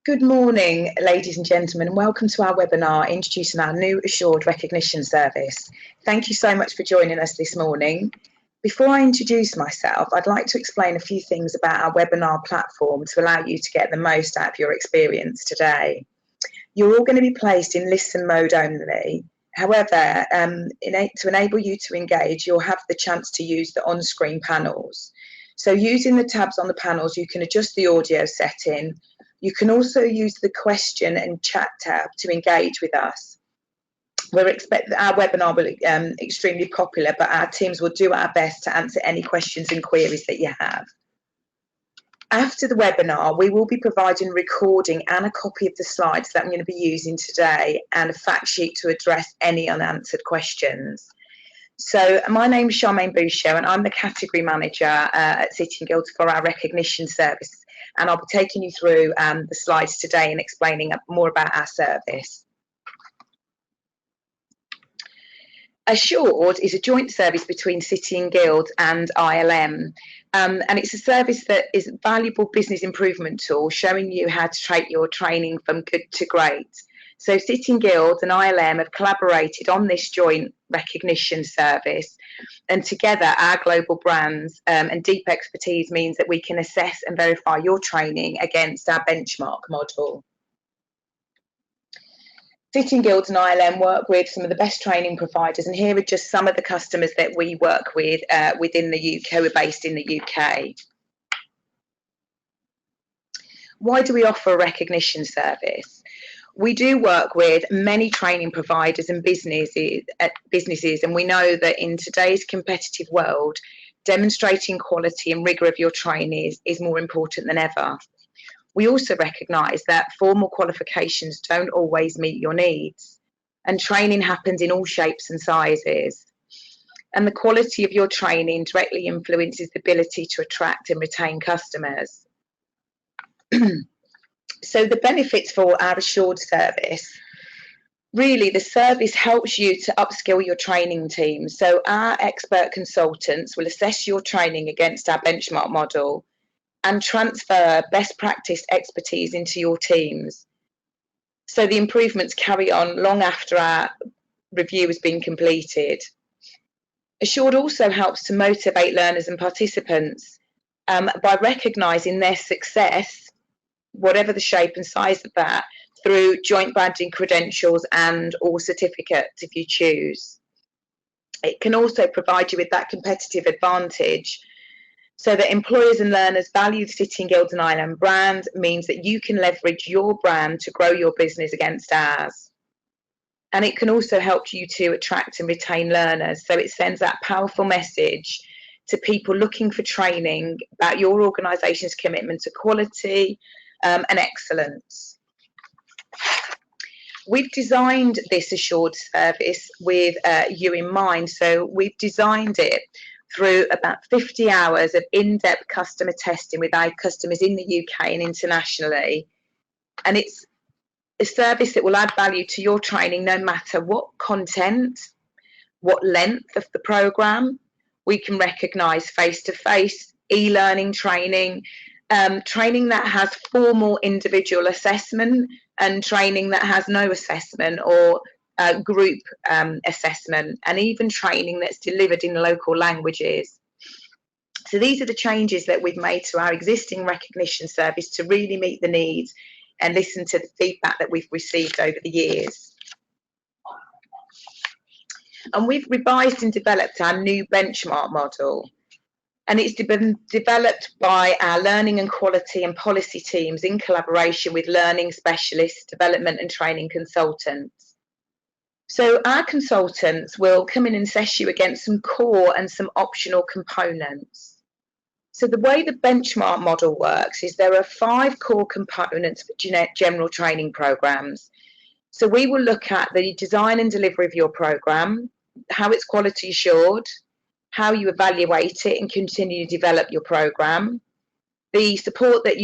Good morning, ladies and gentlemen, and welcome to our webinar introducing our new Assured Recognition Service. Thank you so much for joining us this morning. Before I introduce myself, I'd like to explain a few things about our webinar platform to allow you to get the most out of your experience today. You're all going to be placed in listen mode only. However, to enable you to engage, you'll have the chance to use the on-screen panels. So using the tabs on the panels, you can adjust the audio setting. You can also use the question and chat tab to engage with us. We're expecting our webinar will be extremely popular, but our teams will do our best to answer any questions and queries that you have. After the webinar, we will be providing a recording and a copy of the slides that I'm going to be using today and a fact sheet to address any unanswered questions. So my name is Charmaine Boucher and I'm the category manager at City Guilds for our recognition service, and I'll be taking you through the slides today and explaining more about our service. Assured is a joint service between City Guilds and ILM, and it's a service that is a valuable business improvement tool showing you how to take your training from good to great. So City Guilds and ILM have collaborated on this joint recognition service, and together our global brands and deep expertise means that we can assess and verify your training against our benchmark model. City Guilds and ILM work with some of the best training providers, and here are just some of the customers that we work with within the UK. We're based in the UK. Why do we offer a recognition service? We do work with many training providers and businesses, and we know that in today's competitive world, demonstrating quality and rigour of your training is more important than ever. We also recognise that formal qualifications don't always meet your needs, and training happens in all shapes and sizes. And the quality of your training directly influences the ability to attract and retain customers. So the benefits for our Assured service, really the service helps you to upskill your training team. So our expert consultants will assess your training against our benchmark model and transfer best practice expertise into your teams. So the improvements carry on long after our review has been completed. Assured also helps to motivate learners and participants by recognising their success, whatever the shape and size of that, through joint badging credentials and or certificates if you choose. It can also provide you with that competitive advantage so that employers and learners value the City Guilds and ILM brand, means that you can leverage your brand to grow your business against ours. And it can also help you to attract and retain learners. So it sends that powerful message to people looking for training about your organisation's commitment to quality and excellence. We've designed this Assured service with you in mind. So we've designed it through about 50 hours of in-depth customer testing with our customers in the UK and internationally. And it's a service that will add value to your training no matter what content, what length of the programme. We can recognise face-to-face, e-learning training, training that has formal individual assessment and training that has no assessment or group assessment, and even training that's delivered in local languages. So these are the changes that we've made to our existing recognition service to really meet the needs and listen to the feedback that we've received over the years. And we've revised and developed our new benchmark model, and it's been developed by our learning and quality and policy teams in collaboration with learning specialists, development and training consultants. So our consultants will come in and assess you against some core and some optional components. So the way the benchmark model works is there are 5 core components for general training programs. So we will look at the design and delivery of your program, how it's quality assured, how you evaluate it and continue to develop your program, the support that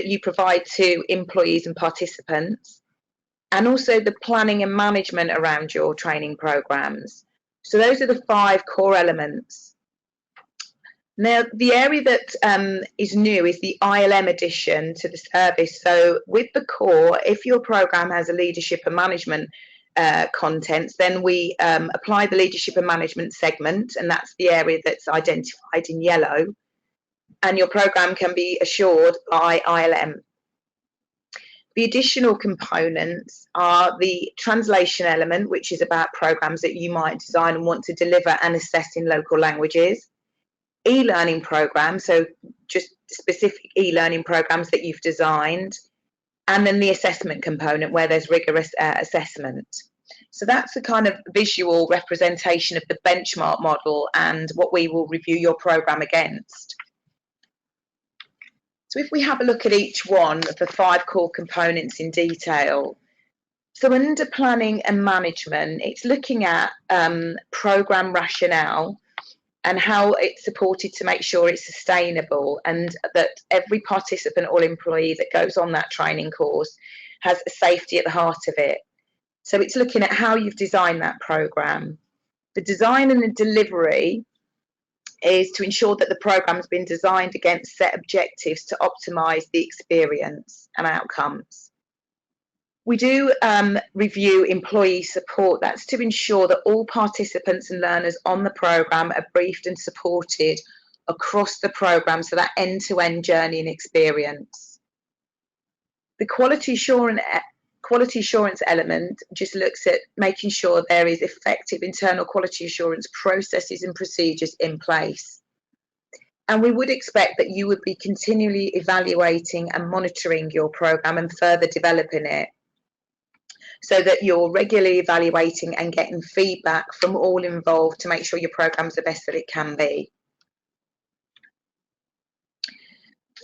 you provide to employees and participants, and also the planning and management around your training programs. So those are the 5 core elements. Now, the area that is new is the ILM addition to the service. So with the core, if your program has a leadership and management contents, then we apply the leadership and management segment, and that's the area that's identified in yellow, and your program can be assured by ILM. The additional components are the translation element, which is about programs that you might design and want to deliver and assess in local languages. E-learning programs, so just specific e-learning programs that you've designed, and then the assessment component where there's rigorous assessment. So that's the kind of visual representation of the benchmark model and what we will review your program against. So if we have a look at each one of the 5 core components in detail. So under planning and management, it's looking at program rationale and how it's supported to make sure it's sustainable, and that every participant or employee that goes on that training course has safety at the heart of it. So it's looking at how you've designed that program. The design and the delivery is to ensure that the program's been designed against set objectives to optimize the experience and outcomes. We do review employee support. That's to ensure that all participants and learners on the programme are briefed and supported across the programme, so that end-to-end journey and experience. The quality assurance element just looks at making sure there is effective internal quality assurance processes and procedures in place. And we would expect that you would be continually evaluating and monitoring your programme and further developing it, so that you're regularly evaluating and getting feedback from all involved to make sure your program's the best that it can be.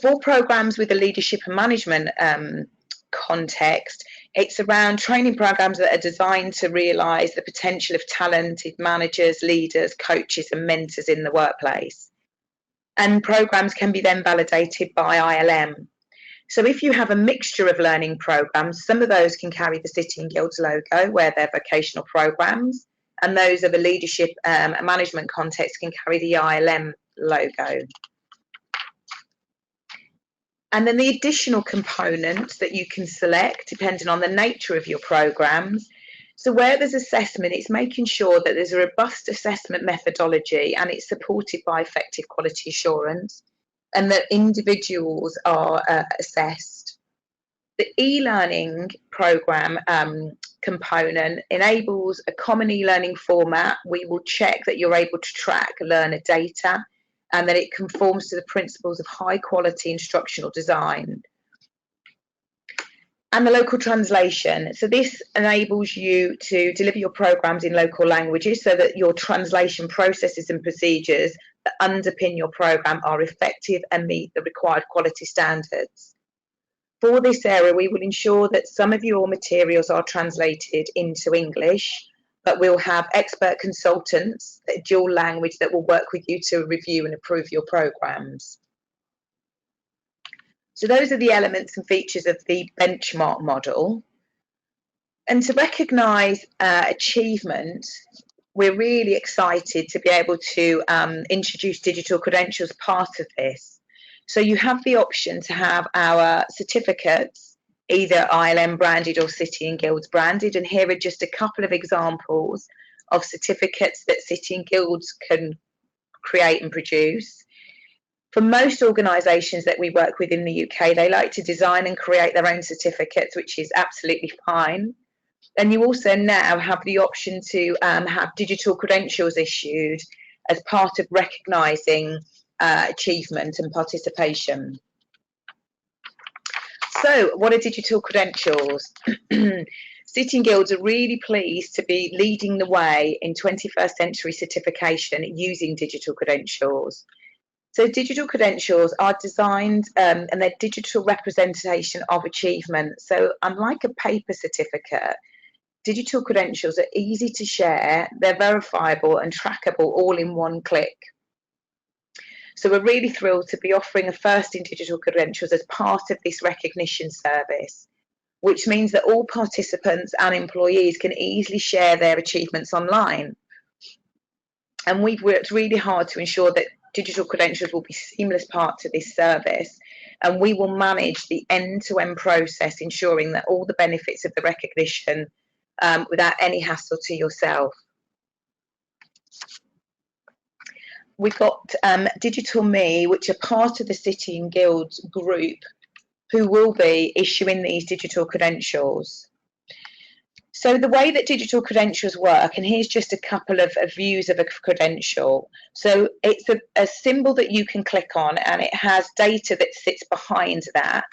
For programs with a leadership and management context, it's around training programs that are designed to realise the potential of talented managers, leaders, coaches and mentors in the workplace. And programs can be then validated by ILM. So if you have a mixture of learning programs, some of those can carry the City and Guilds logo where they're vocational programs, and those of a leadership and management context can carry the ILM logo. And then the additional components that you can select depending on the nature of your programs. So where there's assessment, it's making sure that there's a robust assessment methodology and it's supported by effective quality assurance, and that individuals are assessed. The e-learning program component enables a common e-learning format. We will check that you're able to track learner data and that it conforms to the principles of high quality instructional design. And the local translation. So this enables you to deliver your programs in local languages so that your translation processes and procedures that underpin your program are effective and meet the required quality standards. For this area, we will ensure that some of your materials are translated into English, but we'll have expert consultants, dual language, that will work with you to review and approve your programs. So those are the elements and features of the benchmark model. And to recognise achievement, we're really excited to be able to introduce digital credentials part of this. So you have the option to have our certificates, either ILM branded or City and Guilds branded. And here are just a couple of examples of certificates that City and Guilds can create and produce. For most organisations that we work with in the UK, they like to design and create their own certificates, which is absolutely fine. And you also now have the option to have digital credentials issued as part of recognising achievement and participation. So what are digital credentials? City and Guilds are really pleased to be leading the way in 21st century certification using digital credentials. So digital credentials are designed and they're digital representation of achievement. So unlike a paper certificate, digital credentials are easy to share, they're verifiable and trackable all in one click. So we're really thrilled to be offering a first in digital credentials as part of this recognition service, which means that all participants and employees can easily share their achievements online. And we've worked really hard to ensure that digital credentials will be seamless part to this service, and we will manage the end-to-end process, ensuring that all the benefits of the recognition without any hassle to yourself. We've got Digital Me, which are part of the City and Guilds group, who will be issuing these digital credentials. So the way that digital credentials work, and here's just a couple of views of a credential. So it's a symbol that you can click on, and it has data that sits behind that.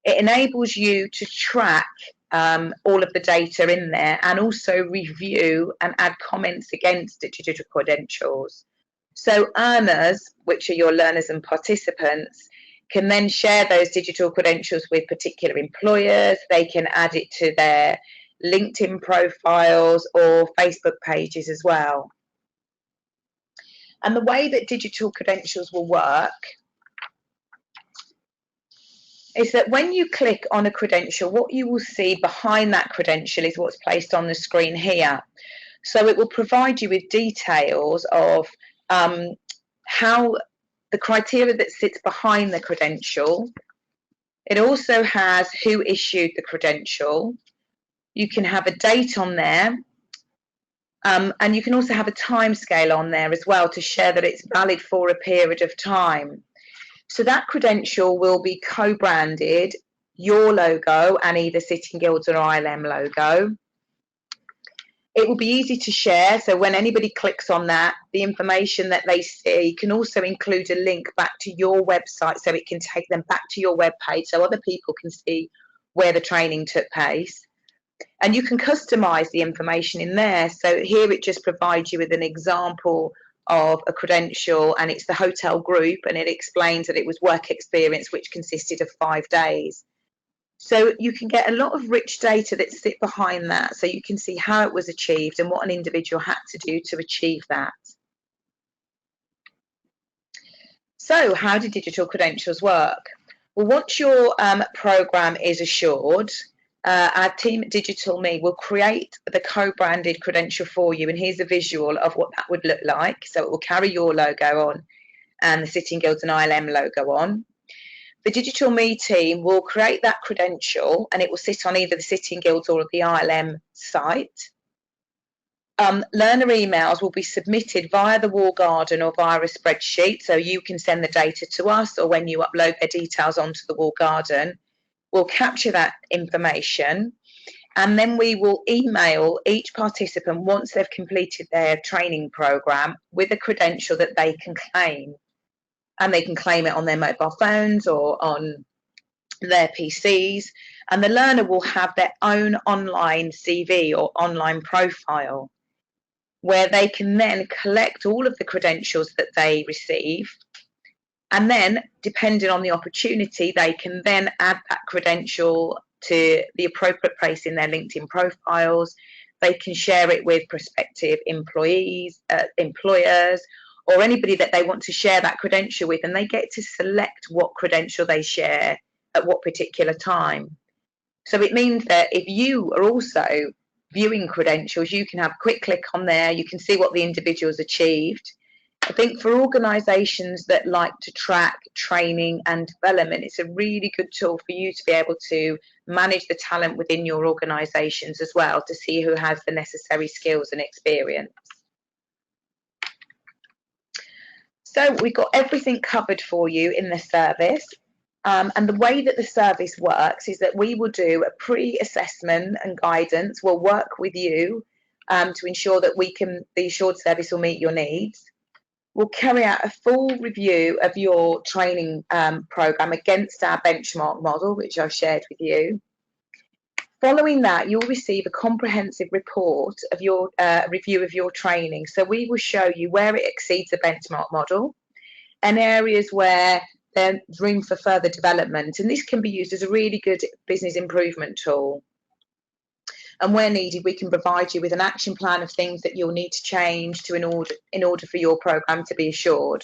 It enables you to track all of the data in there, and also review and add comments against the digital credentials. So earners, which are your learners and participants, can then share those digital credentials with particular employers. They can add it to their LinkedIn profiles or Facebook pages as well. And the way that digital credentials will work is that when you click on a credential, what you will see behind that credential is what's placed on the screen here. So it will provide you with details of how the criteria that sits behind the credential. It also has who issued the credential. You can have a date on there, and you can also have a time scale on there as well to share that it's valid for a period of time. So that credential will be co-branded, your logo and either City and Guilds or ILM logo. It will be easy to share, so when anybody clicks on that, the information that they see can also include a link back to your website, so it can take them back to your web page so other people can see where the training took place. And you can customize the information in there. So here it just provides you with an example of a credential, and it's the hotel group, and it explains that it was work experience, which consisted of 5 days. So you can get a lot of rich data that sit behind that, so you can see how it was achieved and what an individual had to do to achieve that. So how do digital credentials work? Well, once your program is assured, our team at Digital Me will create the co-branded credential for you, and here's a visual of what that would look like. So it will carry your logo on and the City and Guilds and ILM logo on. The Digital Me team will create that credential, and it will sit on either the City and Guilds or the ILM site. Learner emails will be submitted via the wall garden or via a spreadsheet, so you can send the data to us, or when you upload their details onto the wall garden, we'll capture that information, and then we will email each participant once they've completed their training program with a credential that they can claim. And they can claim it on their mobile phones or on their PCs, and the learner will have their own online CV or online profile, where they can then collect all of the credentials that they receive, and then, depending on the opportunity, they can then add that credential to the appropriate place in their LinkedIn profiles. They can share it with prospective employees, employers, or anybody that they want to share that credential with, and they get to select what credential they share at what particular time. So it means that if you are also viewing credentials, you can have a quick click on there, you can see what the individual's achieved. I think for organisations that like to track training and development, it's a really good tool for you to be able to manage the talent within your organisations as well, to see who has the necessary skills and experience. So we've got everything covered for you in the service. And the way that the service works is that we will do a pre-assessment and guidance. We'll work with you to ensure that the assured service will meet your needs. We'll carry out a full review of your training program against our benchmark model, which I've shared with you. Following that, you'll receive a comprehensive report of your review of your training. So we will show you where it exceeds the benchmark model and areas where there's room for further development. And this can be used as a really good business improvement tool. And where needed, we can provide you with an action plan of things that you'll need to change in order for your program to be assured.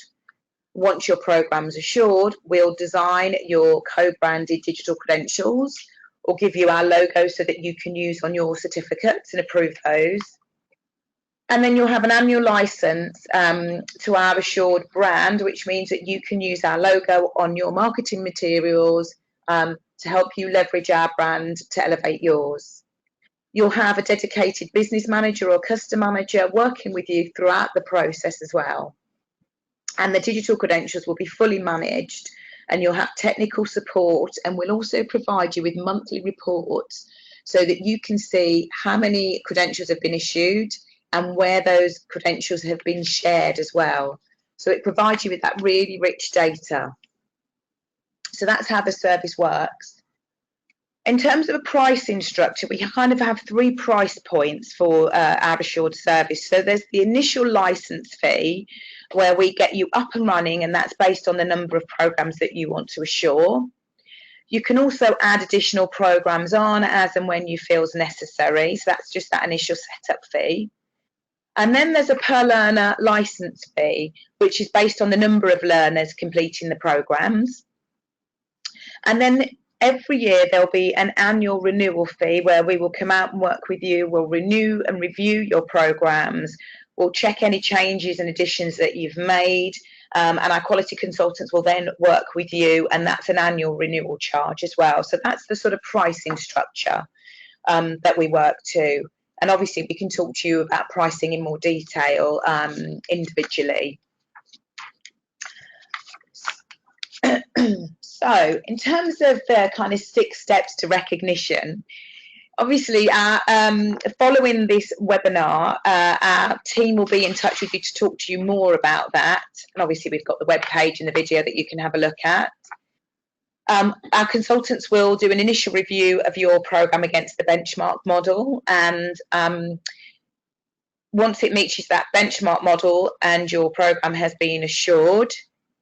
Once your program's assured, we'll design your co-branded digital credentials, or give you our logo so that you can use on your certificates and approve those. And then you'll have an annual license to our Assured brand, which means that you can use our logo on your marketing materials to help you leverage our brand to elevate yours. You'll have a dedicated business manager or customer manager working with you throughout the process as well. And the digital credentials will be fully managed, and you'll have technical support, and we'll also provide you with monthly reports so that you can see how many credentials have been issued and where those credentials have been shared as well. So it provides you with that really rich data. So that's how the service works. In terms of a pricing structure, we kind of have 3 price points for our Assured service. So there's the initial license fee, where we get you up and running, and that's based on the number of programs that you want to assure. You can also add additional programs on as and when you feel is necessary. So that's just that initial setup fee. And then there's a per learner license fee, which is based on the number of learners completing the programs. And then every year there'll be an annual renewal fee where we will come out and work with you. We'll renew and review your programs. We'll check any changes and additions that you've made. And our quality consultants will then work with you, and that's an annual renewal charge as well. So that's the sort of pricing structure that we work to. And obviously we can talk to you about pricing in more detail individually. So in terms of the kind of 6 steps to recognition, obviously following this webinar, our team will be in touch with you to talk to you more about that. And obviously we've got the web page and the video that you can have a look at. Our consultants will do an initial review of your program against the benchmark model, and once it meets that benchmark model and your program has been assured,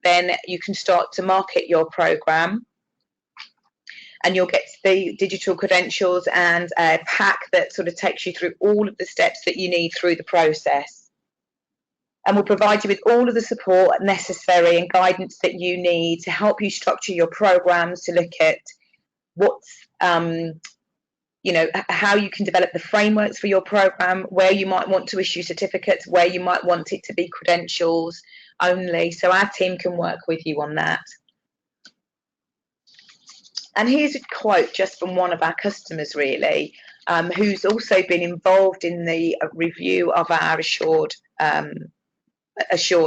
then you can start to market your program, and you'll get the digital credentials and a pack that sort of takes you through all of the steps that you need through the process. And we'll provide you with all of the support necessary and guidance that you need to help you structure your programs, to look at what's, you know, how you can develop the frameworks for your program, where you might want to issue certificates, where you might want it to be credentials only. So our team can work with you on that. And here's a quote just from one of our customers, really, who's also been involved in the review of our assured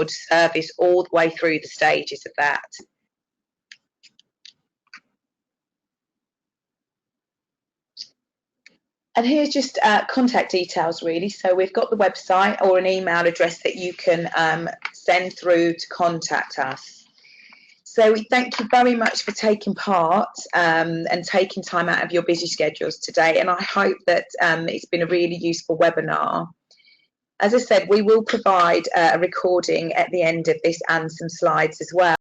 service all the way through the stages of that. And here's just contact details, really. So we've got the website or an email address that you can send through to contact us. So we thank you very much for taking part and taking time out of your busy schedules today. And I hope that it's been a really useful webinar. As I said, we will provide a recording at the end of this and some slides as well.